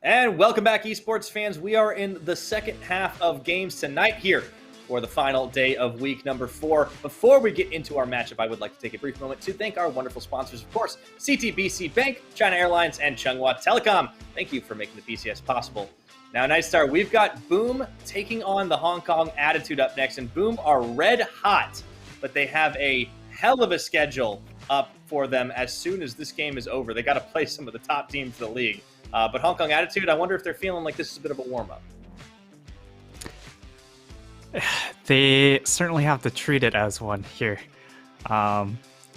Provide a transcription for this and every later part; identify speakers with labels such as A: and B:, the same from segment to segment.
A: And welcome back, esports fans. We are in the second half of games tonight here for the final day of week number 4. Before we get into our matchup, I would like to take a brief moment to thank our wonderful sponsors, of course, CTBC Bank, China Airlines, and Chunghwa Telecom. Thank you for making the PCS possible. Now, Night Star, we've got Boom taking on the Hong Kong Attitude up next, and Boom are red hot, but they have a hell of a schedule up for them as soon as this game is over. They got to play some of the top teams in the league. But Hong Kong Attitude, I wonder if they're feeling like this is a bit of a warm-up.
B: They certainly have to treat it as one here,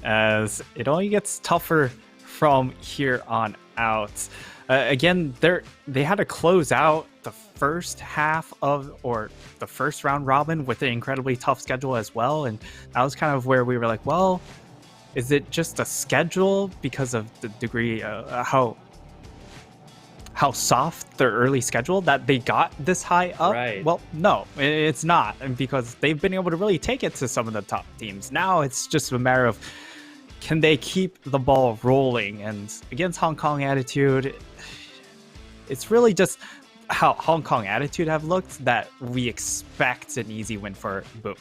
B: as it only gets tougher from here on out. Again, they had to close out the first half or the first round robin with an incredibly tough schedule as well, and that was kind of where we were like, well, is it just a schedule because of the degree how soft their early schedule that they got this high up?
A: Right.
B: Well, no, it's not, and because they've been able to really take it to some of the top teams. Now it's just a matter of, can they keep the ball rolling? And against Hong Kong Attitude, it's really just how Hong Kong Attitude have looked that we expect an easy win for Boom.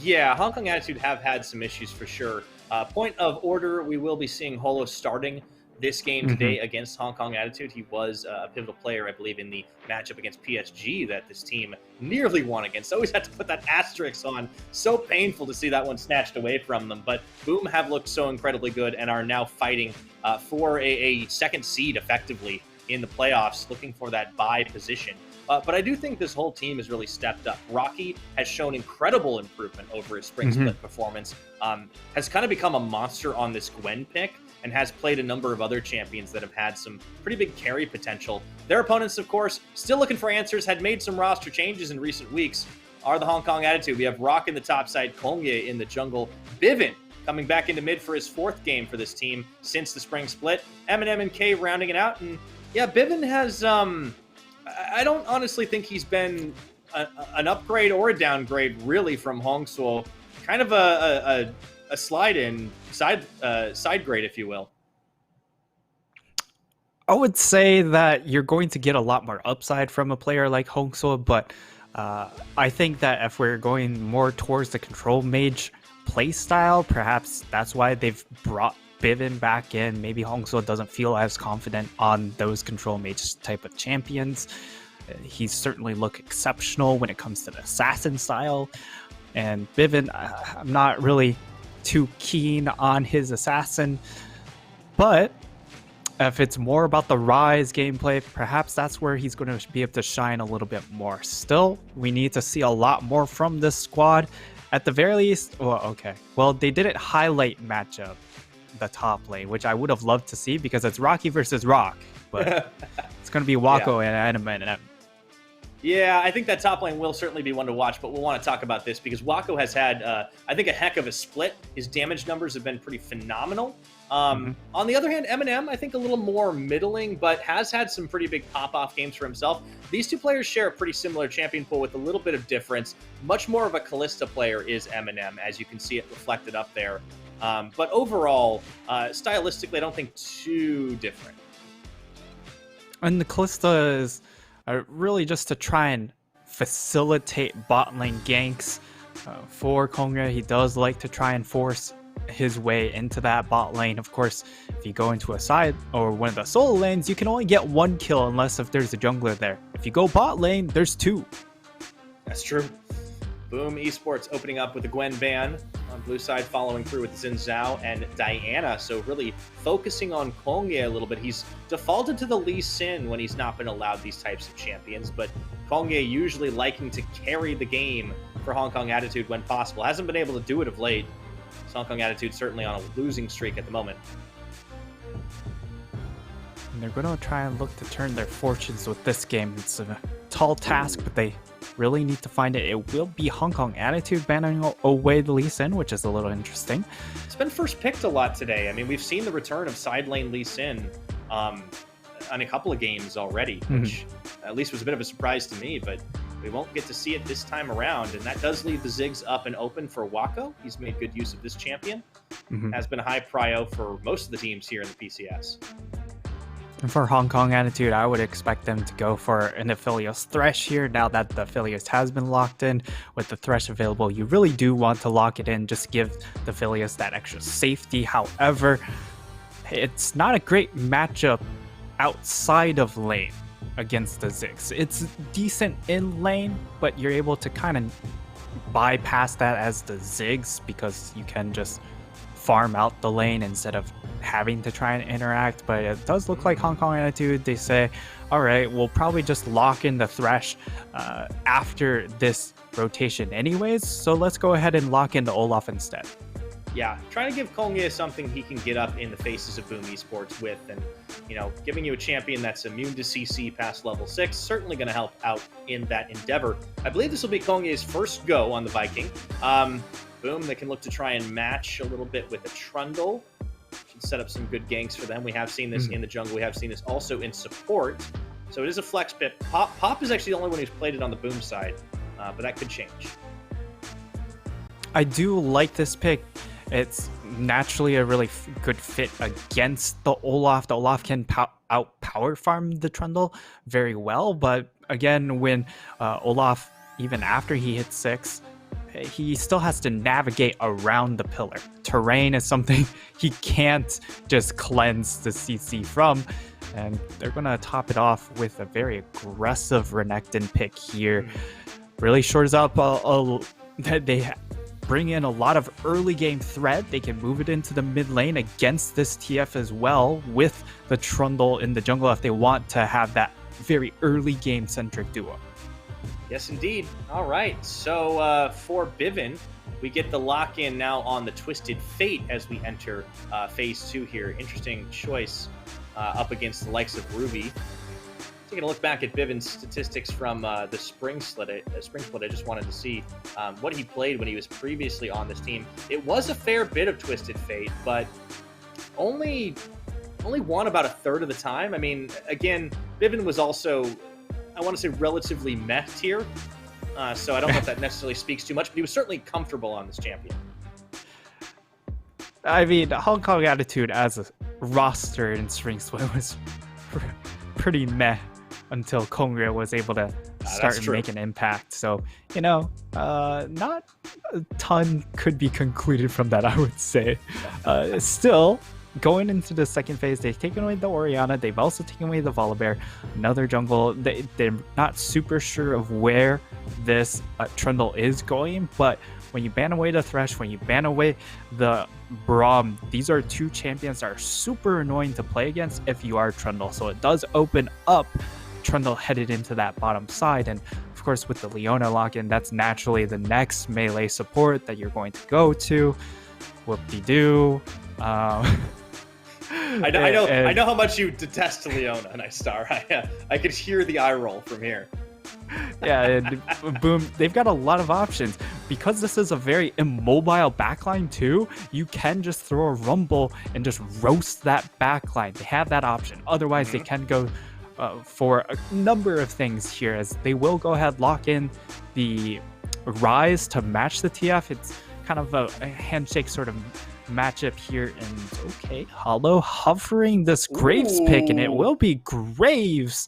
A: Yeah, Hong Kong Attitude have had some issues for sure. Point of order, we will be seeing Holo starting this game today against Hong Kong Attitude. He was a pivotal player, I believe, in the matchup against PSG that this team nearly won against. Always had to put that asterisk on. So painful to see that one snatched away from them. But Boom have looked so incredibly good and are now fighting for a second seed effectively in the playoffs, looking for that bye position. But I do think this whole team has really stepped up. Rocky has shown incredible improvement over his spring split performance, has kind of become a monster on this Gwen pick, and has played a number of other champions that have had some pretty big carry potential. Their opponents, of course, still looking for answers, had made some roster changes in recent weeks, are the Hong Kong Attitude. We have Rock in the top side, Kongye in the jungle, Bivin coming back into mid for his 4th game for this team since the spring split, Eminem and K rounding it out. And yeah, Bivin has, I don't honestly think he's been an upgrade or a downgrade really from Hongsuo. Kind of a slide in side grade, if you will.
B: I would say that you're going to get a lot more upside from a player like Hongsuo, but I think that if we're going more towards the control mage play style, perhaps that's why they've brought Bivin back in. Maybe Hongsuo doesn't feel as confident on those control mage type of champions. He's certainly looked exceptional when it comes to the assassin style, and Bivin, I'm not really too keen on his assassin, but if it's more about the Rise gameplay, perhaps that's where he's going to be able to shine a little bit more. Still, we need to see a lot more from this squad. At the very least, well, they didn't highlight matchup the top lane, which I would have loved to see because it's Rocky versus Rock, but it's going to be Wako and Anima and
A: Yeah, I think that top lane will certainly be one to watch, but we'll want to talk about this because Wako has had, I think, a heck of a split. His damage numbers have been pretty phenomenal. On the other hand, Eminem, I think a little more middling, but has had some pretty big pop-off games for himself. These two players share a pretty similar champion pool with a little bit of difference. Much more of a Kalista player is Eminem, as you can see it reflected up there. But overall, stylistically, I don't think too different.
B: And the Kalista is really just to try and facilitate bot lane ganks for Kongya. He does like to try and force his way into that bot lane. Of course, if you go into a side or one of the solo lanes, you can only get 1 kill unless if there's a jungler there. If you go bot lane, there's 2.
A: That's true. Boom Esports opening up with a Gwen ban on blue side, following through with Xin Zhao and Diana. So really focusing on Kongye a little bit. He's defaulted to the Lee Sin when he's not been allowed these types of champions, but Kongye usually liking to carry the game for Hong Kong Attitude when possible. Hasn't been able to do it of late. So Hong Kong Attitude certainly on a losing streak at the moment.
B: And they're going to try and look to turn their fortunes with this game. It's a tall task, but they really need to find it. It will be Hong Kong Attitude banning away the Lee Sin, which is a little interesting.
A: It's been first picked a lot today. I mean, we've seen the return of side lane Lee Sin on a couple of games already, which at least was a bit of a surprise to me, but we won't get to see it this time around. And that does leave the Ziggs up and open for Wako. He's made good use of this champion. Has been a high prio for most of the teams here in the PCS.
B: For Hong Kong Attitude, I would expect them to go for an Aphelios Thresh here. Now that the Aphelios has been locked in with the Thresh available, you really do want to lock it in, just give the Aphelios that extra safety. However, it's not a great matchup outside of lane against the Ziggs. It's decent in lane, but you're able to kind of bypass that as the Ziggs because you can just farm out the lane instead of having to try and interact. But it does look like Hong Kong Attitude, they say, all right, we'll probably just lock in the Thresh after this rotation anyways, so let's go ahead and lock in the Olaf instead.
A: Yeah, trying to give Kongye something he can get up in the faces of Boom Esports with, and giving you a champion that's immune to CC past level 6, certainly going to help out in that endeavor. I believe this will be Kongye's first go on the Viking. Boom, they can look to try and match a little bit with a Trundle. Should set up some good ganks for them. We have seen this in the jungle. We have seen this also in support. So it is a flex pip. Pop is actually the only one who's played it on the Boom side, but that could change.
B: I do like this pick. It's naturally a really good fit against the Olaf. The Olaf can out power farm the Trundle very well, but again, when Olaf, even after he hits 6, he still has to navigate around the pillar. Terrain is something he can't just cleanse the CC from, and they're going to top it off with a very aggressive Renekton pick here. Really shores up they bring in a lot of early game threat. They can move it into the mid lane against this TF as well with the Trundle in the jungle if they want to have that very early game centric duo.
A: Yes, indeed. All right. So for Bivin, we get the lock-in now on the Twisted Fate as we enter Phase 2 here. Interesting choice up against the likes of Ruby. Taking a look back at Bivin's statistics from the Spring Split, I just wanted to see what he played when he was previously on this team. It was a fair bit of Twisted Fate, but only won about a third of the time. I mean, again, Bivin was also, I want to say, relatively meh tier, so I don't know if that necessarily speaks too much, but he was certainly comfortable on this champion.
B: I mean, Hong Kong Attitude as a roster in Spring Split was pretty meh until Kongre was able to start and make an impact. So, not a ton could be concluded from that, I would say. Still, going into the second phase, they've taken away the Orianna. They've also taken away the Volibear, another jungle. They're not super sure of where this Trundle is going, but when you ban away the Thresh, when you ban away the Braum, these are two champions that are super annoying to play against if you are Trundle. So it does open up Trundle headed into that bottom side. And of course, with the Leona lock-in, that's naturally the next melee support that you're going to go to. Whoop-de-doo.
A: I know how much you detest Leona, Nightstar. I could hear the eye roll from here.
B: Yeah, and Boom, they've got a lot of options. Because this is a very immobile backline too, you can just throw a Rumble and just roast that backline. They have that option. Otherwise, they can go for a number of things here, as they will go ahead, lock in the Rise to match the TF. It's kind of a handshake sort of matchup here. And okay, Hollow hovering this Graves pick, and it will be Graves.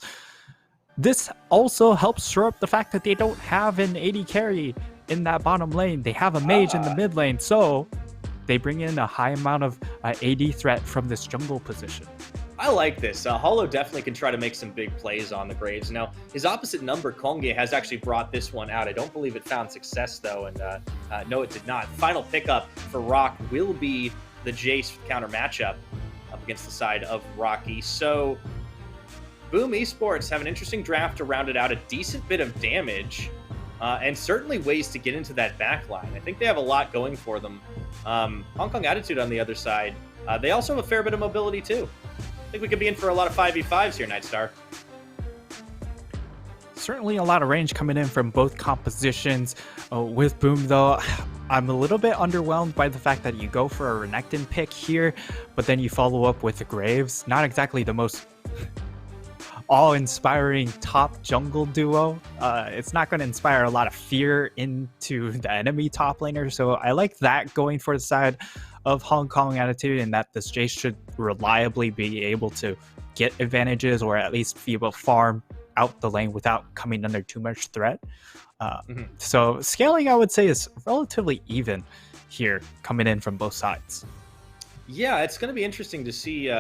B: This also helps shore up the fact that they don't have an AD carry in that bottom lane. They have a mage in the mid lane, so they bring in a high amount of AD threat from this jungle position.
A: I like this. Hollow definitely can try to make some big plays on the Graves. Now, his opposite number, Kongye, has actually brought this one out. I don't believe it found success, though, and no, it did not. Final pickup for Rock will be the Jace counter matchup up against the side of Rocky. So Boom Esports have an interesting draft to round it out, a decent bit of damage, and certainly ways to get into that backline. I think they have a lot going for them. Hong Kong Attitude on the other side, they also have a fair bit of mobility too. I think we could be in for a lot of 5v5s here, Nightstar.
B: Certainly a lot of range coming in from both compositions. With Boom, though, I'm a little bit underwhelmed by the fact that you go for a Renekton pick here, but then you follow up with the Graves. Not exactly the most awe-inspiring top jungle duo. It's not going to inspire a lot of fear into the enemy top laner, so I like that going for the side of Hong Kong Attitude, and that this Jace should reliably be able to get advantages or at least be able to farm out the lane without coming under too much threat. So scaling, I would say, is relatively even here, coming in from both sides.
A: Yeah, it's going to be interesting to see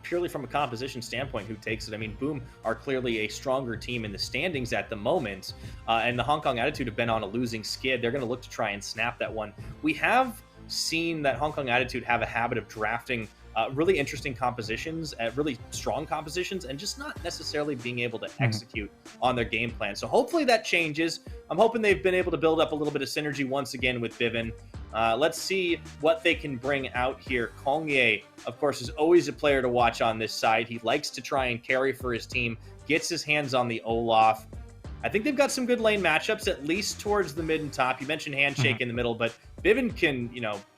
A: purely from a composition standpoint who takes it. I mean, Boom are clearly a stronger team in the standings at the moment, and the Hong Kong Attitude have been on a losing skid. They're going to look to try and snap that one. We have seen that Hong Kong Attitude have a habit of drafting really interesting compositions, really strong compositions, and just not necessarily being able to execute on their game plan. So hopefully that changes. I'm hoping they've been able to build up a little bit of synergy once again with Bivin. Let's see what they can bring out here. Kongye, of course, is always a player to watch on this side. He likes to try and carry for his team, gets his hands on the Olaf. I think they've got some good lane matchups, at least towards the mid and top. You mentioned Handshake in the middle, but Bivin can,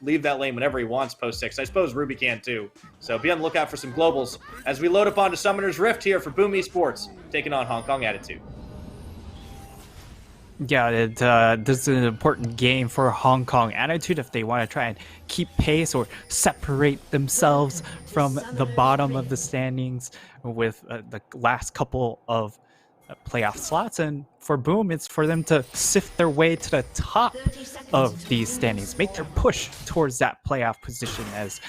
A: leave that lane whenever he wants post 6. I suppose Ruby can too. So be on the lookout for some globals as we load up onto Summoner's Rift here for Boom Esports, taking on Hong Kong Attitude.
B: Yeah, this is an important game for Hong Kong Attitude if they want to try and keep pace or separate themselves from the bottom of the standings with the last couple of playoff slots. And for Boom, it's for them to sift their way to the top of these standings, make their push towards that playoff position, as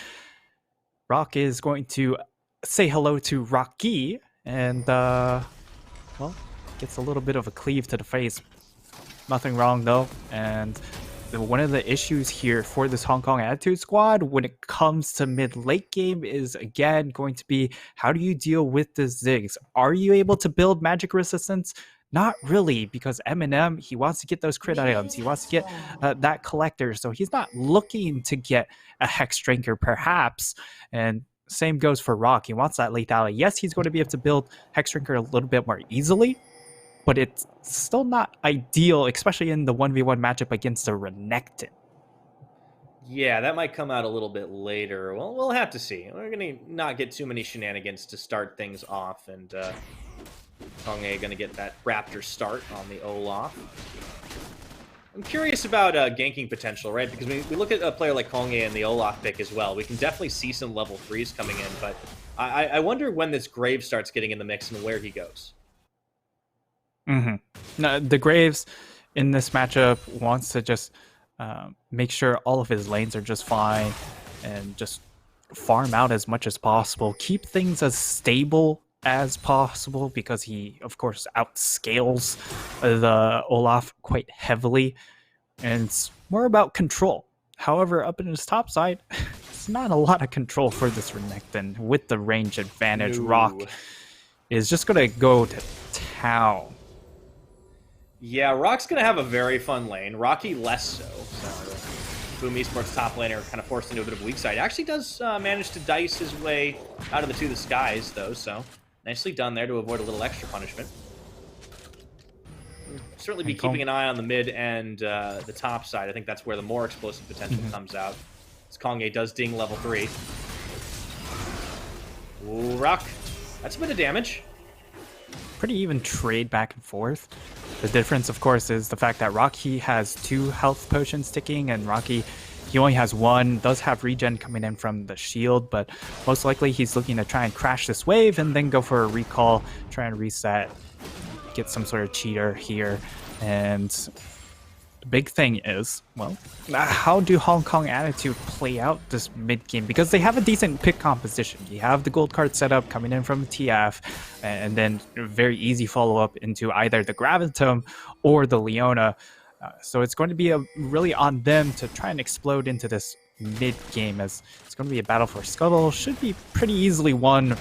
B: Rock is going to say hello to Rocky and, gets a little bit of a cleave to the face. Nothing wrong though, and one of the issues here for this Hong Kong Attitude squad when it comes to mid-late game is, again, going to be how do you deal with the Ziggs? Are you able to build magic resistance? Not really, because Eminem, he wants to get those crit items. He wants to get that collector, so he's not looking to get a Hex Drinker, perhaps, and same goes for Rock. He wants that lethality. Yes, he's going to be able to build Hex Drinker a little bit more easily, but it's still not ideal, especially in the 1v1 matchup against a Renekton.
A: Yeah, that might come out a little bit later. Well, we'll have to see. We're going to not get too many shenanigans to start things off, and Kongye going to get that Raptor start on the Olaf. I'm curious about ganking potential, right? Because we look at a player like Kongye and the Olaf pick as well. We can definitely see some level 3s coming in, but I wonder when this Grave starts getting in the mix and where he goes.
B: No, the Graves in this matchup wants to just make sure all of his lanes are just fine and just farm out as much as possible. Keep things as stable as possible because he, of course, outscales the Olaf quite heavily. And it's more about control. However, up in his top side, it's not a lot of control for this Renekton. With the range advantage, Rock is just going to go to town.
A: Yeah, Rock's going to have a very fun lane. Rocky less so. So Boom Esports top laner kind of forced into a bit of a weak side. Actually does manage to dice his way out of the Two the Skies, though, so nicely done there to avoid a little extra punishment. Certainly be keeping an eye on the mid and the top side. I think that's where the more explosive potential comes out. As Kongye does ding level 3. Ooh, Rock. That's a bit of damage.
B: Pretty even trade back and forth. The difference, of course, is the fact that Rocky has 2 health potions ticking, and Rocky, he only has 1. Does have regen coming in from the shield, but most likely he's looking to try and crash this wave and then go for a recall, try and reset, get some sort of cheater here. And the big thing is, well, how do Hong Kong Attitude play out this mid game? Because they have a decent pick composition. You have the gold card setup coming in from TF, and then very easy follow-up into either the Gravitum or the Leona. So it's going to be really on them to try and explode into this mid game, as it's going to be a battle for Scuttle. Should be pretty easily won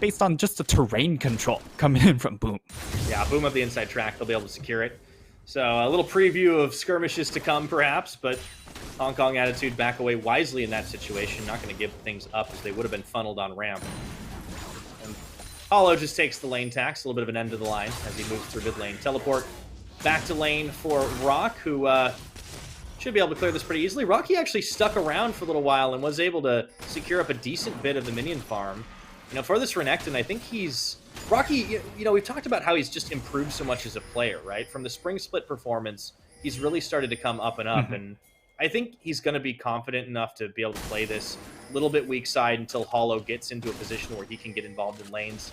B: based on just the terrain control coming in from Boom.
A: Yeah, Boom up the inside track. They'll be able to secure it. So a little preview of skirmishes to come, perhaps, but Hong Kong Attitude back away wisely in that situation. Not going to give things up as they would have been funneled on ramp. And Hollow just takes the lane tax, a little bit of an end to the line as he moves through mid lane. Teleport back to lane for Rock, who should be able to clear this pretty easily. Rocky actually stuck around for a little while and was able to secure up a decent bit of the minion farm. For this Renekton, I think he's... Rocky, we've talked about how he's just improved so much as a player, right? From the Spring Split performance, he's really started to come up and up, and I think he's going to be confident enough to be able to play this a little bit weak side until Hollow gets into a position where he can get involved in lanes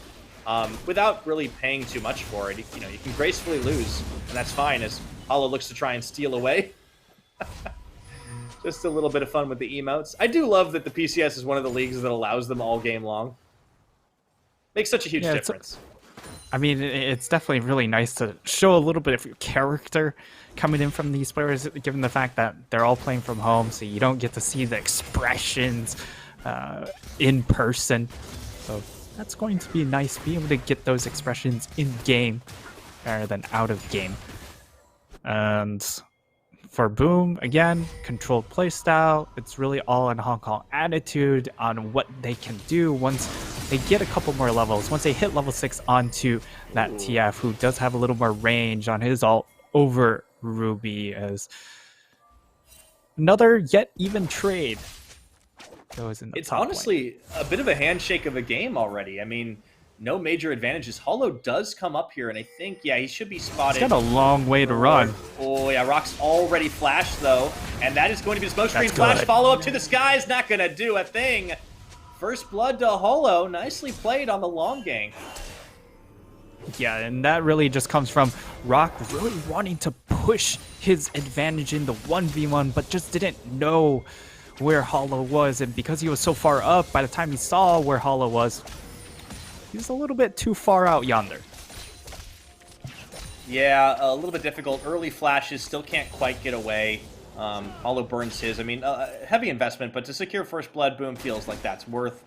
A: without really paying too much for it. You know, you can gracefully lose, and that's fine as Hollow looks to try and steal away. Just a little bit of fun with the emotes. I do love that the PCS is one of the leagues that allows them all game long. Makes such a huge difference.
B: I mean, it's definitely really nice to show a little bit of your character coming in from these players, given the fact that they're all playing from home, so you don't get to see the expressions in person. So that's going to be nice, being able to get those expressions in game rather than out of game. And for Boom, again, controlled playstyle. It's really all on Hong Kong attitude on what they can do once they get a couple more levels. Once they hit level 6 onto that TF, who does have a little more range on his ult over Ruby, as another yet even trade goes in the top
A: honestly
B: lane.
A: A bit of a handshake of a game already. I mean, no major advantages. Hollow does come up here, and I think, yeah, he should be spotted.
B: He's got a long way to run.
A: Oh, yeah, Rock's already flashed, though, and that is going to be the smoke screen flash. Follow up to the sky is not going to do a thing. First blood to Hollow. Nicely played on the long gang.
B: Yeah, and that really just comes from Rock really wanting to push his advantage in the 1v1, but just didn't know where Hollow was, and because he was so far up, by the time he saw where Hollow was, he was a little bit too far out yonder.
A: Yeah, a little bit difficult. Early flashes still can't quite get away. Hollow burns his. I mean, heavy investment, but to secure first blood, Boom feels like that's worth.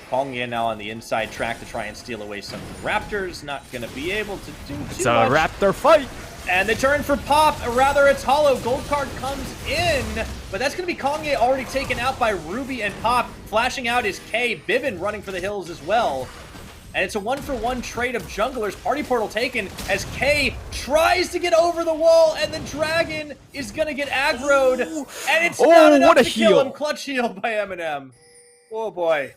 A: Calling in now on the inside track to try and steal away some Raptors. Not going to be able to do too much.
B: It's a Raptor fight!
A: And they turn for Pop, or rather it's Hollow. Gold card comes in, but that's going to be Kanye already taken out by Ruby and Pop. Flashing out is K. Bivin running for the hills as well. And it's a 1-for-1 trade of junglers. Party Portal taken as K tries to get over the wall, and the Dragon is going to get aggroed. And it's not enough to kill him. Clutch heal by Eminem. Oh boy.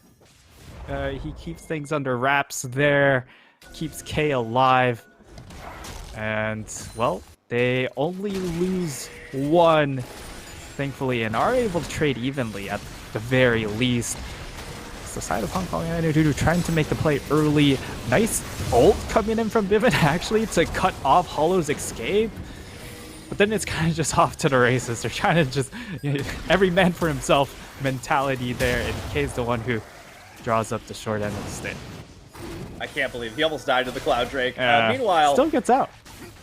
B: He keeps things under wraps there, keeps K alive. And, well, they only lose one, thankfully, and are able to trade evenly at the very least. It's the side of Hong Kong Attitude trying to make the play early. Nice ult coming in from Bivin, actually, to cut off Hollow's escape. But then it's kind of just off to the races. They're trying to just, every man for himself mentality there, and K's the one who draws up the short end of the stick.
A: I can't believe he almost died to the Cloud Drake. Meanwhile,
B: still gets out.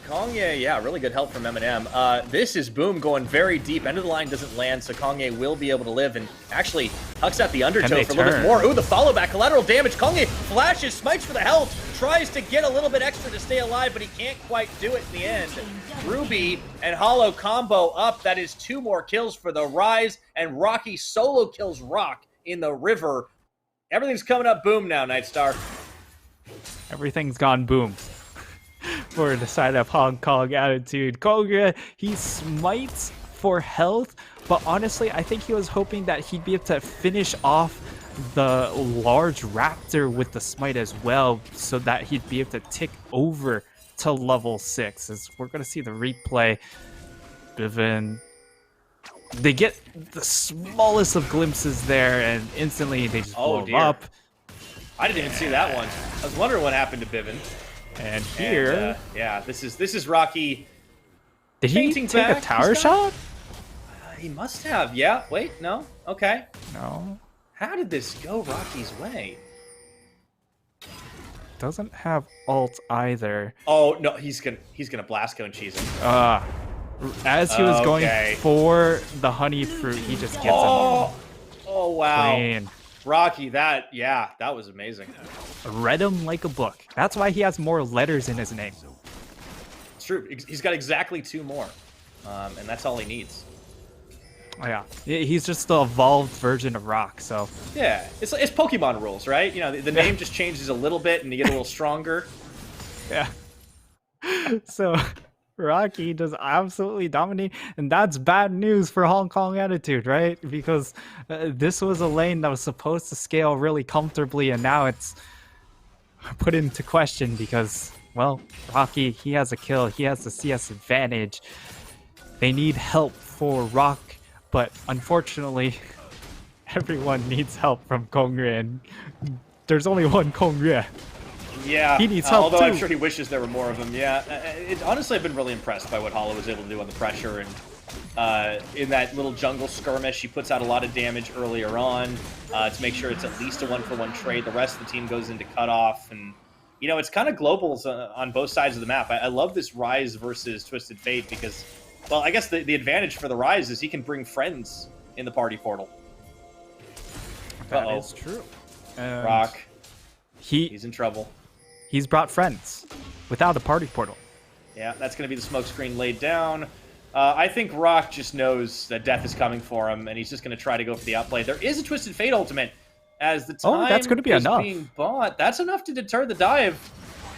A: Kanye, yeah, really good help from Eminem. This is Boom going very deep. End of the line doesn't land, so Kanye will be able to live, and actually hucks out the undertow for a little bit more. Ooh, the follow back, collateral damage. Kanye flashes, smites for the health, tries to get a little bit extra to stay alive, but he can't quite do it in the end. Ruby and Hollow combo up. That is 2 more kills for the Rise, and Rocky solo kills Rock in the river. Everything's coming up Boom now, Nightstar.
B: Everything's gone Boom for the side of Hong Kong Attitude. Koga, he smites for health, but honestly, I think he was hoping that he'd be able to finish off the large Raptor with the smite as well, so that he'd be able to tick over to level 6. As we're going to see the replay, Bivin, they get the smallest of glimpses there, and instantly they just blow him up.
A: I didn't even see that one. I was wondering what happened to Bivin.
B: And here,
A: yeah, this is Rocky.
B: Did he take a tower shot?
A: He must have. Yeah. Wait. No. Okay.
B: No.
A: How did this go Rocky's way?
B: Doesn't have ult either.
A: Oh no, he's gonna blast cone cheese him.
B: As he was going for the honey fruit, he just gets him.
A: Oh wow.
B: Clean.
A: Rocky, that was amazing.
B: Read him like a book. That's why he has more letters in his name.
A: It's true. He's got exactly 2 more, and that's all he needs.
B: Oh, yeah, he's just the evolved version of Rock. So
A: yeah, it's Pokemon rules, right? You know, the name just changes a little bit, and you get a little stronger.
B: Yeah. So Rocky just absolutely dominate, and that's bad news for Hong Kong Attitude, right? Because this was a lane that was supposed to scale really comfortably, and now it's put into question because, well, Rocky, he has a kill, he has the CS advantage. They need help for Rock but unfortunately, everyone needs help from Kongrye, and there's only one Kongrye.
A: Yeah,
B: he needs help
A: although
B: too.
A: I'm sure he wishes there were more of them. Yeah, honestly, I've been really impressed by what Hollow was able to do on the pressure, and in that little jungle skirmish, he puts out a lot of damage earlier on to make sure it's at least a 1-for-1 trade. The rest of the team goes into cutoff, and you know, it's kind of globals on both sides of the map. I love this Rise versus Twisted Fate because, well, I guess the advantage for the Rise is he can bring friends in the party portal.
B: That is true. And
A: Rock.
B: He's
A: in trouble.
B: He's brought friends without a party portal.
A: Yeah, that's going to be the smoke screen laid down. I think Rock just knows that death is coming for him, and he's just going to try to go for the outplay. There is a Twisted Fate ultimate as the time
B: that's going to be enough.
A: Being bought. That's enough to deter the dive.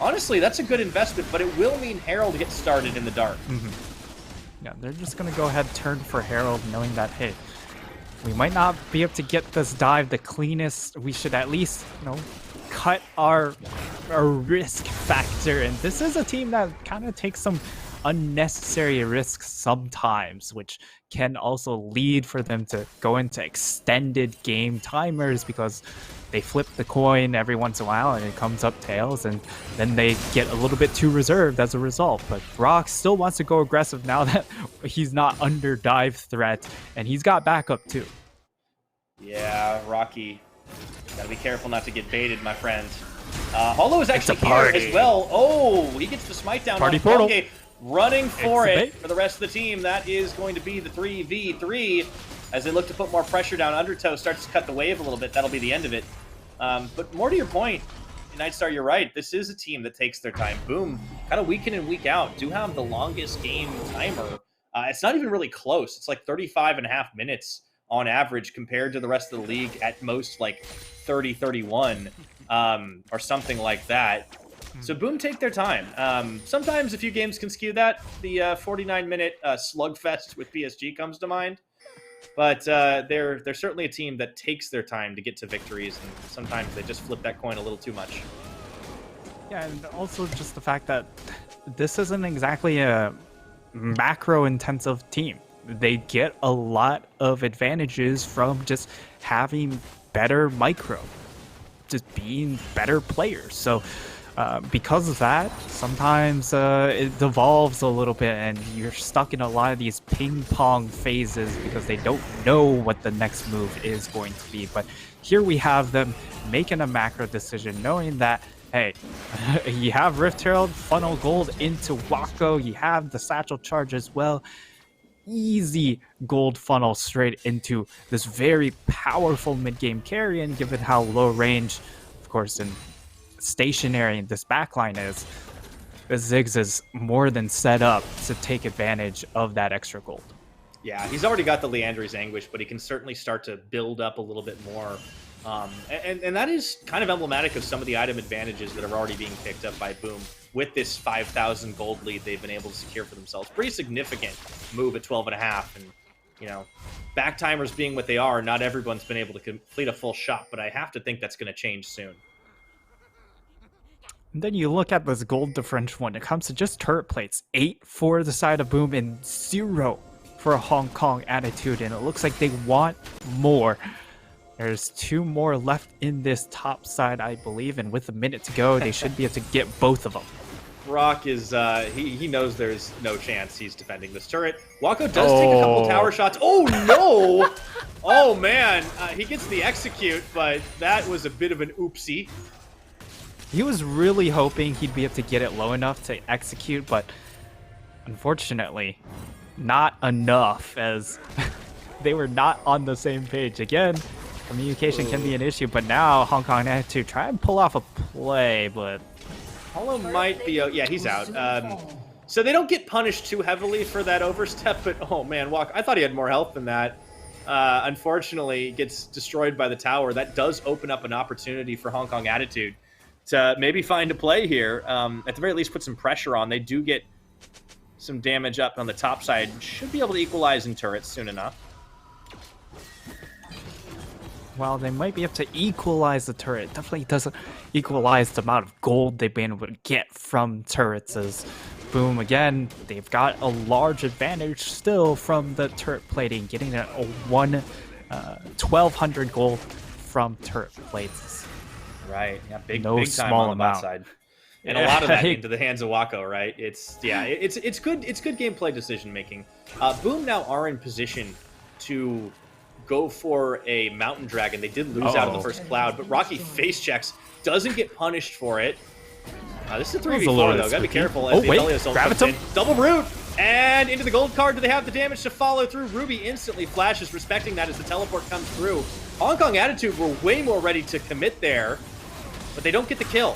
A: Honestly, that's a good investment, but it will mean Herald gets started in the dark.
B: Yeah, they're just going to go ahead and turn for Herald, knowing that, hey, we might not be able to get this dive the cleanest. We should at least, you know, cut our risk factor. And this is a team that kind of takes some unnecessary risks sometimes, which can also lead for them to go into extended game timers because they flip the coin every once in a while and it comes up tails, and then they get a little bit too reserved as a result. But Rock still wants to go aggressive now that he's not under dive threat, and he's got backup too.
A: Yeah, Rocky, gotta be careful not to get baited, my friend. Hollow is actually here as well. Oh, he gets the smite down
B: party
A: on
B: portal.
A: Kongrye, running for it for the rest of the team. That is going to be the 3v3 as they look to put more pressure down. Undertow starts to cut the wave a little bit. That'll be the end of it. But more to your point, Nightstar, you're right. This is a team that takes their time. Boom, kind of week in and week out, do have the longest game timer. It's not even really close. It's like 35.5 minutes on average compared to the rest of the league at most like 30, 31 or something like that. So Boom take their time. Sometimes a few games can skew that. The 49-minute slugfest with PSG comes to mind. But they're certainly a team that takes their time to get to victories, and sometimes they just flip that coin a little too much.
B: Yeah, and also just the fact that this isn't exactly a macro-intensive team. They get a lot of advantages from just having better micro, just being better players. So because of that, sometimes it devolves a little bit and you're stuck in a lot of these ping pong phases because they don't know what the next move is going to be. But here we have them making a macro decision, knowing that, hey, you have Rift Herald, funnel gold into Wako, you have the satchel charge as well. Easy gold funnel straight into this very powerful mid-game carry, and given how low range, of course, and stationary this backline is, Ziggs is more than set up to take advantage of that extra gold.
A: Yeah, he's already got the Leandri's Anguish, but he can certainly start to build up a little bit more. And that is kind of emblematic of some of the item advantages that are already being picked up by Boom with this 5,000 gold lead they've been able to secure for themselves. Pretty significant move at 12.5. And, you know, back timers being what they are, not everyone's been able to complete a full shot, but I have to think that's going to change soon.
B: And then you look at this gold differential when it comes to just turret plates. 8 for the side of Boom and 0 for a Hong Kong Attitude, and it looks like they want more. There's 2 more left in this top side, I believe, and with a minute to go, they should be able to get both of them.
A: Rock is, he knows there's no chance he's defending this turret. Wako does take a couple tower shots. Oh, no! Oh, man. He gets the execute, but that was a bit of an oopsie.
B: He was really hoping he'd be able to get it low enough to execute, but unfortunately, not enough, as they were not on the same page. Again, communication can be an issue, but now Hong Kong had to try and pull off a play, but
A: Hollow might be... yeah, he's out. So they don't get punished too heavily for that overstep, but oh man, I thought he had more health than that. Unfortunately, gets destroyed by the tower. That does open up an opportunity for Hong Kong Attitude to maybe find a play here. At the very least, put some pressure on. They do get some damage up on the top side. Should be able to equalize in turrets soon enough.
B: Well, they might be able to equalize the turret. It definitely doesn't equalize the amount of gold they've been able to get from turrets, as Boom, again, they've got a large advantage still from the turret plating, getting a 1,200 gold from turret plates.
A: Right, yeah, big
B: No
A: time
B: small
A: on the bot
B: amount.
A: side. And a lot of that into the hands of Wako, right? It's good gameplay decision making. Boom now are in position to go for a Mountain Dragon. They did lose out of the first cloud, but Rocky face checks, doesn't get punished for it. This is a 3v4 though, gotta be careful as the Aphelios ult comes in. Double root! And into the gold card, do they have the damage to follow through? Ruby instantly flashes, respecting that as the teleport comes through. Hong Kong Attitude were way more ready to commit there, but they don't get the kill.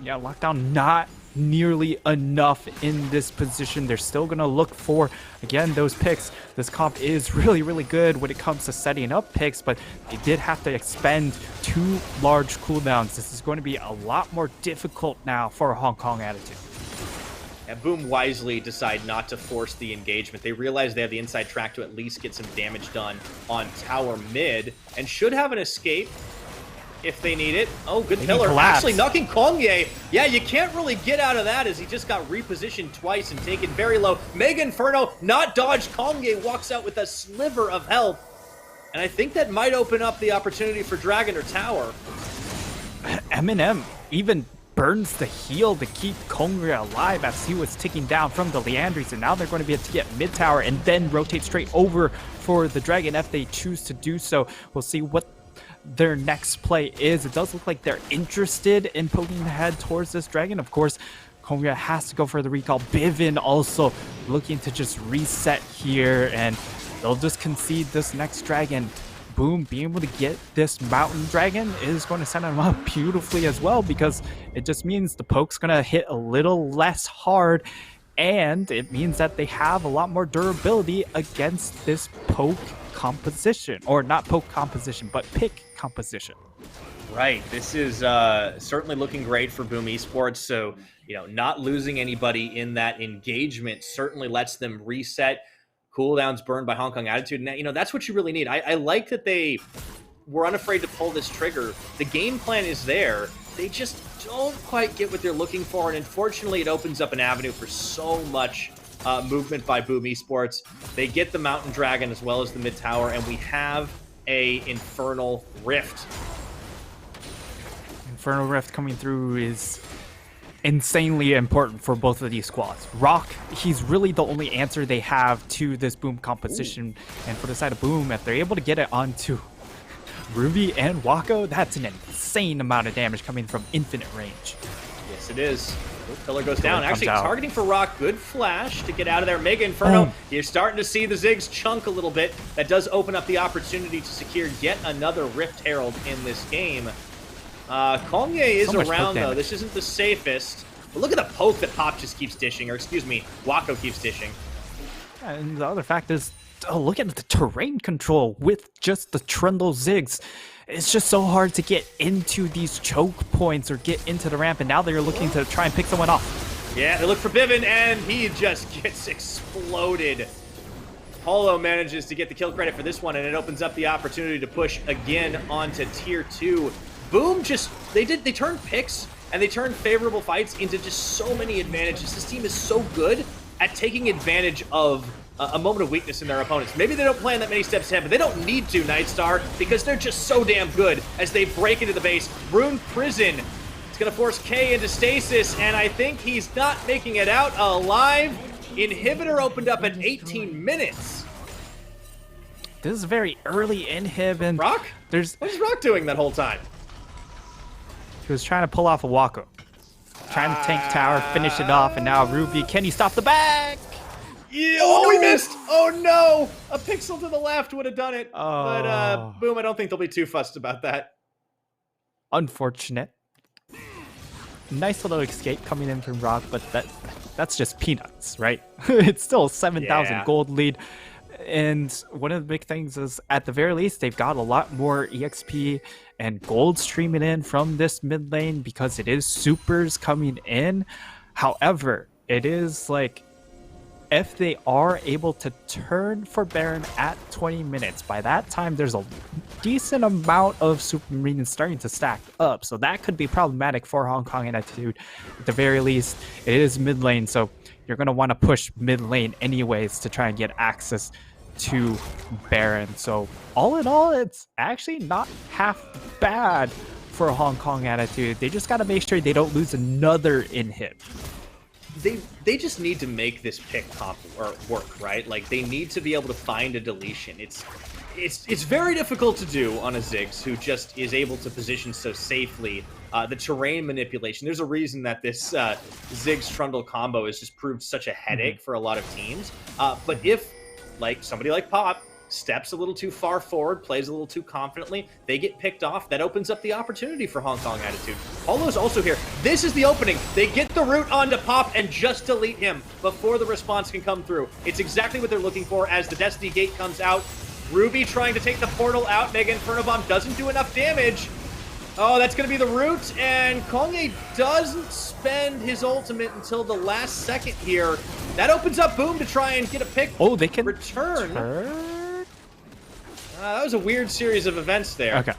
B: Yeah, lockdown not nearly enough in this position. They're still going to look for, again, those picks. This comp is really, really good when it comes to setting up picks, but they did have to expend 2 large cooldowns. This is going to be a lot more difficult now for Hong Kong Attitude.
A: And Boom wisely decide not to force the engagement. They realize they have the inside track to at least get some damage done on tower mid, and should have an escape if they need it. Oh, good pillar. Actually knocking Kongye. Yeah, you can't really get out of that as he just got repositioned twice and taken very low. Mega Inferno not dodged. Kongye walks out with a sliver of health. And I think that might open up the opportunity for Dragon or Tower.
B: Eminem even burns the heal to keep Kongye alive as he was ticking down from the Leandries, and now they're going to be able to get mid tower and then rotate straight over for the Dragon if they choose to do so. We'll see what their next play is. It does look like they're interested in poking ahead towards this Dragon. Of course, Kongye has to go for the recall. Bivin also looking to just reset here, and they'll just concede this next Dragon. Boom, being able to get this Mountain Dragon is going to set them up beautifully as well, because it just means the poke's going to hit a little less hard, and it means that they have a lot more durability against this poke composition, or not poke composition, but pick composition.
A: Right. This is certainly looking great for Boom Esports. So, not losing anybody in that engagement certainly lets them reset. Cooldowns burned by Hong Kong Attitude. And, that's what you really need. I like that they were unafraid to pull this trigger. The game plan is there. They just don't quite get what they're looking for. And unfortunately, it opens up an avenue for so much movement by Boom Esports. They get the Mountain Dragon as well as the mid tower, and we have a Infernal Rift.
B: Infernal Rift coming through is insanely important for both of these squads. Rock, he's really the only answer they have to this Boom composition. Ooh. And for the side of Boom, if they're able to get it onto Ruby and Wako, that's an insane amount of damage coming from infinite range.
A: Yes, it is. Pillar goes down. Actually, targeting for Rock. Good flash to get out of there. Mega Inferno. Boom. You're starting to see the Ziggs chunk a little bit. That does open up the opportunity to secure yet another Rift Herald in this game. Kongye is around, though. This isn't the safest. But look at the poke that Pop just keeps dishing. Or, excuse me, Wako keeps dishing.
B: And the other fact is, look at the terrain control with just the Trundle Ziggs. It's just so hard to get into these choke points or get into the ramp, and now they're looking to try and pick someone off.
A: Yeah, they look for Bivin, and he just gets exploded. Holo manages to get the kill credit for this one, and it opens up the opportunity to push again onto Tier 2. Boom they turned picks, and they turned favorable fights into just so many advantages. This team is so good at taking advantage of a moment of weakness in their opponents. Maybe they don't plan that many steps ahead, but they don't need to, Nightstar, because they're just so damn good as they break into the base. Rune Prison is going to force K into stasis, and I think he's not making it out alive. Inhibitor opened up at 18 minutes.
B: This is very early inhib, and
A: Rock? What is Rock doing that whole time?
B: He was trying to pull off a Wako. Trying to tank tower, finish it off, and now Ruby, can he stop the back?
A: Yeah, oh, he missed! Oh no! A pixel to the left would have done it. Oh. But Boom, I don't think they'll be too fussed about that.
B: Unfortunate. Nice little escape coming in from Rock, but that's just peanuts, right? It's still 7,000 gold lead. And one of the big things is, at the very least, they've got a lot more EXP and gold streaming in from this mid lane because it is supers coming in. However, it is like, if they are able to turn for Baron at 20 minutes, by that time there's a decent amount of super minions starting to stack up, so that could be problematic for Hong Kong Attitude. At the very least, it is mid lane, so you're going to want to push mid lane anyways to try and get access to Baron. So all in all, it's actually not half bad for Hong Kong Attitude. They just got to make sure they don't lose another inhib.
A: They just need to make this pick comp or work, right? Like, they need to be able to find a deletion. It's very difficult to do on a Ziggs who just is able to position so safely. The terrain manipulation. There's a reason that this Ziggs Trundle combo has just proved such a headache for a lot of teams. But if, like, somebody like Pop steps a little too far forward, plays a little too confidently, they get picked off. That opens up the opportunity for Hong Kong Attitude. Holo's also here. This is the opening. They get the root onto Pop and just delete him before the response can come through. It's exactly what they're looking for as the Destiny Gate comes out. Ruby trying to take the portal out. Mega Inferno Bomb doesn't do enough damage. Oh, that's going to be the root, and Kongye doesn't spend his ultimate until the last second here. That opens up Boom to try and get a pick.
B: Oh, they can
A: return. That was a weird series of events there.
B: Okay.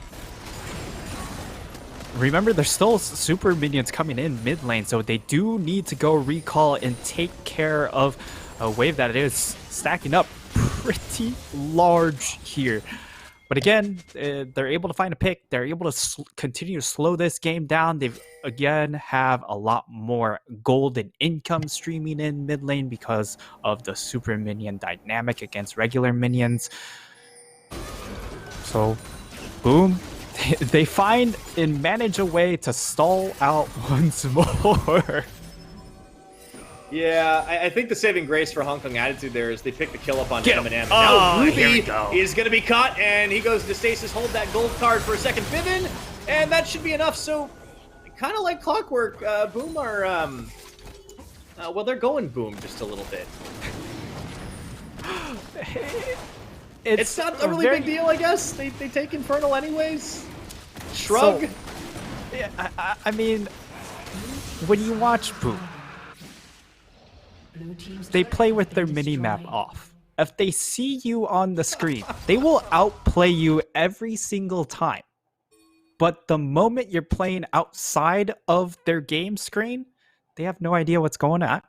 B: Remember, there's still super minions coming in mid lane, so they do need to go recall and take care of a wave that is stacking up pretty large here. But again, they're able to find a pick. They're able to continue to slow this game down. They've, again, have a lot more gold and income streaming in mid lane because of the super minion dynamic against regular minions. So, Boom, they find and manage a way to stall out once more.
A: Yeah, I think the saving grace for Hong Kong Attitude there is they pick the kill up on Eminem.
B: Oh,
A: now Ruby
B: go.
A: is going to be caught, and he goes to stasis, hold that gold card for a second Viven, and that should be enough. So, kind of like clockwork, Boom are, well, they're going Boom just a little bit. It's not a really big deal, I guess. They take Infernal anyways. Shrug.
B: So, yeah, I mean, when you watch Boom, they play with their mini-map off. If they see you on the screen, they will outplay you every single time. But the moment you're playing outside of their game screen, they have no idea what's going on.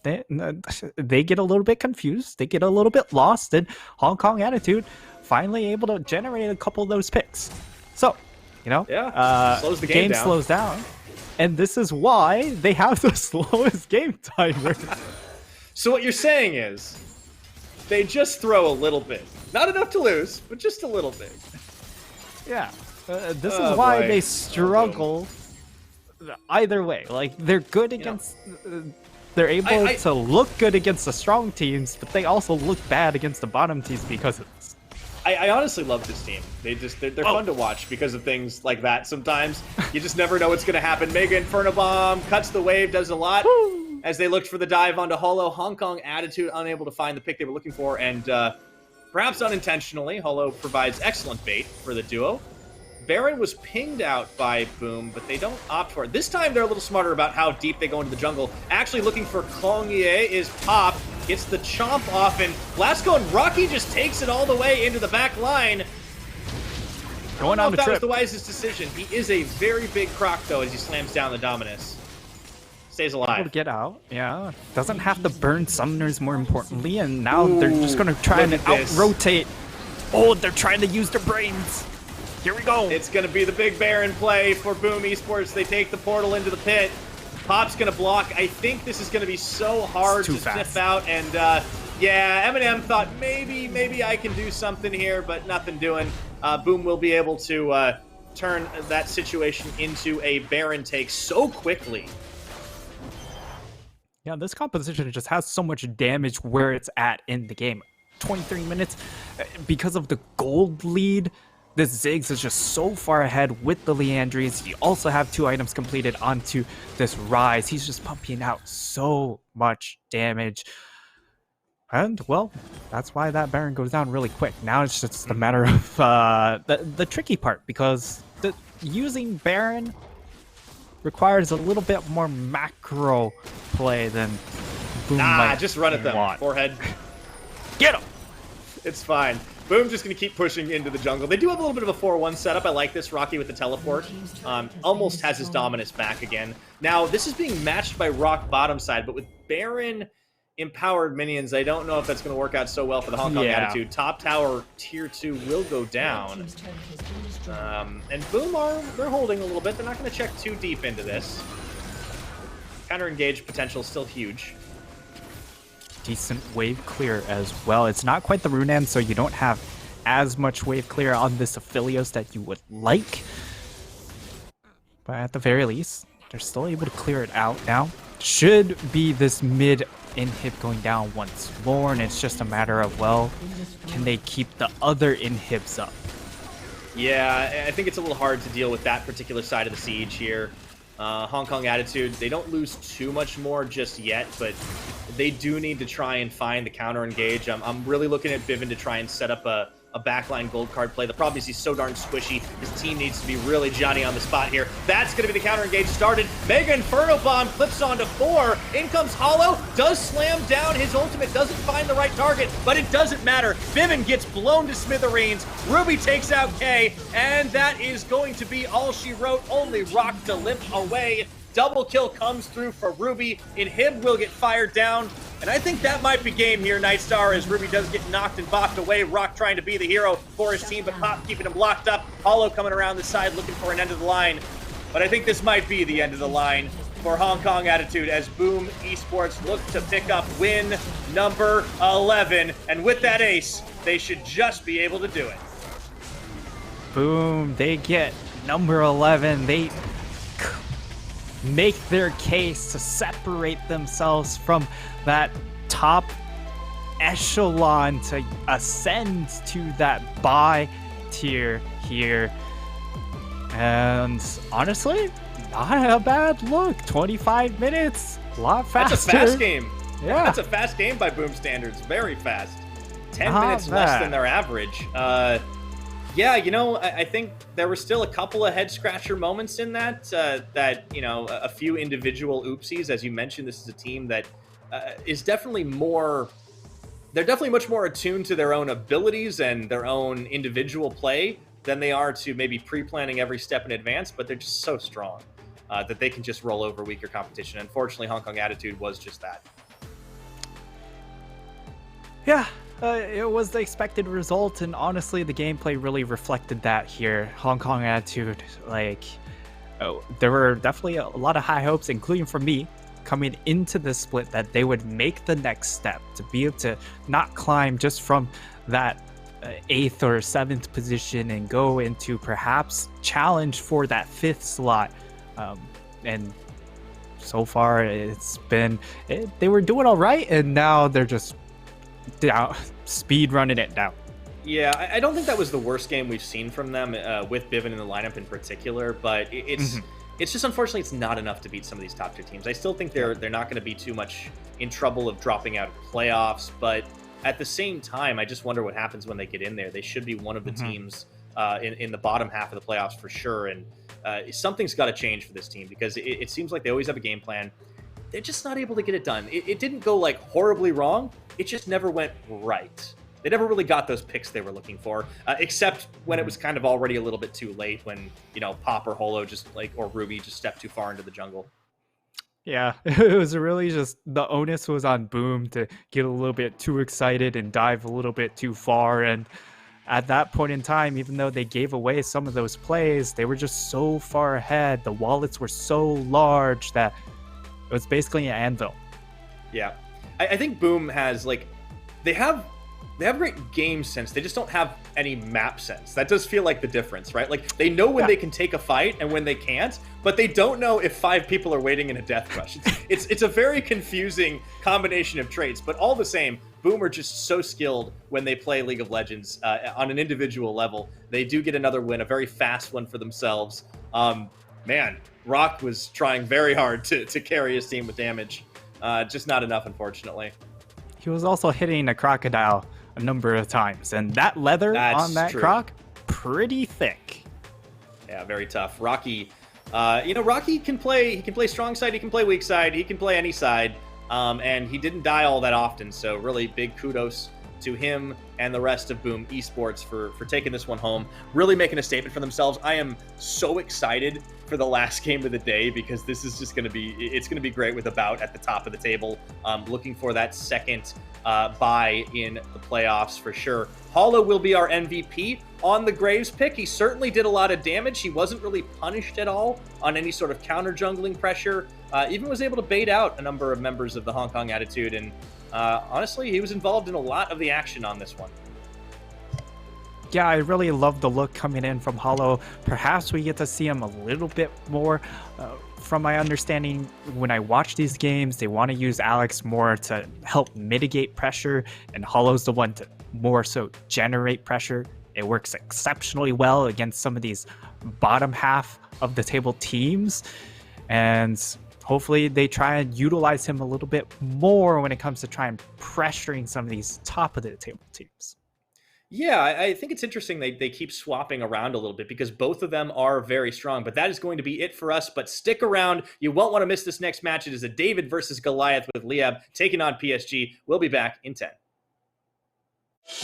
B: They get a little bit confused. They get a little bit lost. And Hong Kong Attitude finally able to generate a couple of those picks. So, you know,
A: slows the game down.
B: Slows down. And this is why they have the slowest game timer.
A: So what you're saying is, they just throw a little bit. Not enough to lose, but just a little bit.
B: Yeah. This is why they struggle either way. Like, they're good against... they're able to look good against the strong teams, but they also look bad against the bottom teams because of this.
A: I honestly love this team. They're fun to watch because of things like that sometimes. You just never know what's going to happen. Mega Inferno Bomb cuts the wave, does a lot. As they looked for the dive onto Holo, Hong Kong Attitude unable to find the pick they were looking for, and perhaps unintentionally, Holo provides excellent bait for the duo. Baron was pinged out by Boom, but they don't opt for it. This time they're a little smarter about how deep they go into the jungle. Actually looking for Kongye is Pop, gets the chomp off, and Blasco and Rocky just takes it all the way into the back line.
B: Going on the trip.
A: That was the wisest decision. He is a very big croc, though, as he slams down the Dominus. Stays alive.
B: Able to get out, yeah. Doesn't have to burn summoners, more importantly, and now they're just going to try and out-rotate. Oh, they're trying to use their brains. Here we go.
A: It's going to be the big Baron play for Boom Esports. They take the portal into the pit. Pop's going to block. I think this is going to be so hard to sniff out. And, yeah, Eminem thought maybe I can do something here, but nothing doing. Boom will be able to turn that situation into a Baron take so quickly.
B: Yeah, this composition just has so much damage where it's at in the game. 23 minutes, because of the gold lead, this Ziggs is just so far ahead with the Leandries. You also have 2 items completed onto this Rise. He's just pumping out so much damage. And, well, that's why that Baron goes down really quick. Now it's just a matter of the tricky part, because using Baron requires a little bit more macro play than Boom might
A: just run at them.
B: Want.
A: Forehead.
B: Get him!
A: It's fine. Boom just going to keep pushing into the jungle. They do have a little bit of a 4-1 setup. I like this. Rocky with the teleport. Almost has his dominance back again. Now, this is being matched by Rock bottom side, but with Baron empowered minions, I don't know if that's going to work out so well for the Hong Kong Attitude. Top tower tier 2 will go down. And Boom they're holding a little bit. They're not going to check too deep into this. Counter engage potential is still huge.
B: Decent wave clear as well. It's not quite the Runan, so you don't have as much wave clear on this Aphelios that you would like. But at the very least, they're still able to clear it out now. Should be this mid inhib going down once more, and it's just a matter of, well, can they keep the other inhibs up?
A: Yeah, I think it's a little hard to deal with that particular side of the siege here. Hong Kong Attitude, they don't lose too much more just yet, but they do need to try and find the counter engage. I'm really looking at Bivin to try and set up a backline gold card play. The problem is he's so darn squishy. His team needs to be really Johnny on the spot here. That's going to be the counter engage started. Mega Inferno Bomb clips onto 4. In comes Hollow. Does slam down. His ultimate doesn't find the right target, but it doesn't matter. Bivin gets blown to smithereens. Ruby takes out K, and that is going to be all she wrote. Only Rock to limp away. Double kill comes through for Ruby. Inhib will get fired down. And I think that might be game here, Nightstar, as Ruby does get knocked and bopped away. Rock trying to be the hero for his team, but Pop keeping him locked up. Hollow coming around the side looking for an end of the line. But I think this might be the end of the line for Hong Kong Attitude as Boom Esports look to pick up win number 11. And with that ace, they should just be able to do it.
B: Boom, they get number 11. They make their case to separate themselves from that top echelon to ascend to that buy tier here. And honestly, not a bad look. 25 minutes, a lot faster.
A: That's a fast game.
B: Yeah.
A: That's a fast game by Boom standards. Very fast. 10
B: Not
A: minutes
B: bad.
A: less than their average. Yeah, you know, I think there were still a couple of head-scratcher moments in that, you know, a few individual oopsies. As you mentioned, this is a team that is definitely more... They're definitely much more attuned to their own abilities and their own individual play than they are to maybe pre-planning every step in advance, but they're just so strong that they can just roll over weaker competition. Unfortunately, Hong Kong Attitude was just that.
B: Yeah. It was the expected result, and honestly, the gameplay really reflected that here. Hong Kong Attitude, there were definitely a lot of high hopes, including for me, coming into this split, that they would make the next step to be able to not climb just from that 8th or 7th position and go into perhaps challenge for that 5th slot. And so far, it's been... they were doing all right, and now they're just... down, speed running it down.
A: Yeah, I don't think that was the worst game we've seen from them with Bivin in the lineup in particular, but it's just unfortunately it's not enough to beat some of these top tier teams. I still think they're not going to be too much in trouble of dropping out of playoffs, but at the same time, I just wonder what happens when they get in there. They should be one of the teams in the bottom half of the playoffs for sure, and something's got to change for this team because it seems like they always have a game plan. They're just not able to get it done. It didn't go like horribly wrong. It just never went right. They never really got those picks they were looking for, except when it was kind of already a little bit too late when, you know, Pop or Holo or Ruby just stepped too far into the jungle.
B: Yeah, it was really just the onus was on Boom to get a little bit too excited and dive a little bit too far. And at that point in time, even though they gave away some of those plays, they were just so far ahead. The wallets were so large that it was basically an anvil.
A: Yeah. I think Boom has, they have great game sense. They just don't have any map sense. That does feel like the difference, right? Like, they know when they can take a fight and when they can't, but they don't know if 5 people are waiting in a death rush. It's a very confusing combination of traits, but all the same, Boom are just so skilled when they play League of Legends on an individual level. They do get another win, a very fast one for themselves. Man, Rock was trying very hard to carry his team with damage. Just not enough, unfortunately.
B: He was also hitting a crocodile a number of times, and that leather on that croc, pretty thick.
A: Yeah, very tough. Rocky, Rocky can play. He can play strong side. He can play weak side. He can play any side. And he didn't die all that often. So really big kudos to him and the rest of Boom Esports for taking this one home, really making a statement for themselves. I am so excited for the last game of the day because this is just going to be, it's going to be great with a bout at the top of the table. Looking for that second bye in the playoffs for sure. Hollow will be our MVP on the Graves pick. He certainly did a lot of damage. He wasn't really punished at all on any sort of counter jungling pressure. Even was able to bait out a number of members of the Hong Kong Attitude. And honestly, he was involved in a lot of the action on this one.
B: Yeah, I really love the look coming in from Hollow. Perhaps we get to see him a little bit more. From my understanding, when I watch these games, they want to use Alex more to help mitigate pressure, and Hollow's the one to more so generate pressure. It works exceptionally well against some of these bottom half of the table teams, and hopefully they try and utilize him a little bit more when it comes to trying pressuring some of these top of the table teams.
A: Yeah, I think it's interesting they keep swapping around a little bit because both of them are very strong. But that is going to be it for us. But stick around. You won't want to miss this next match. It is a David versus Goliath with Liab taking on PSG. We'll be back in 10.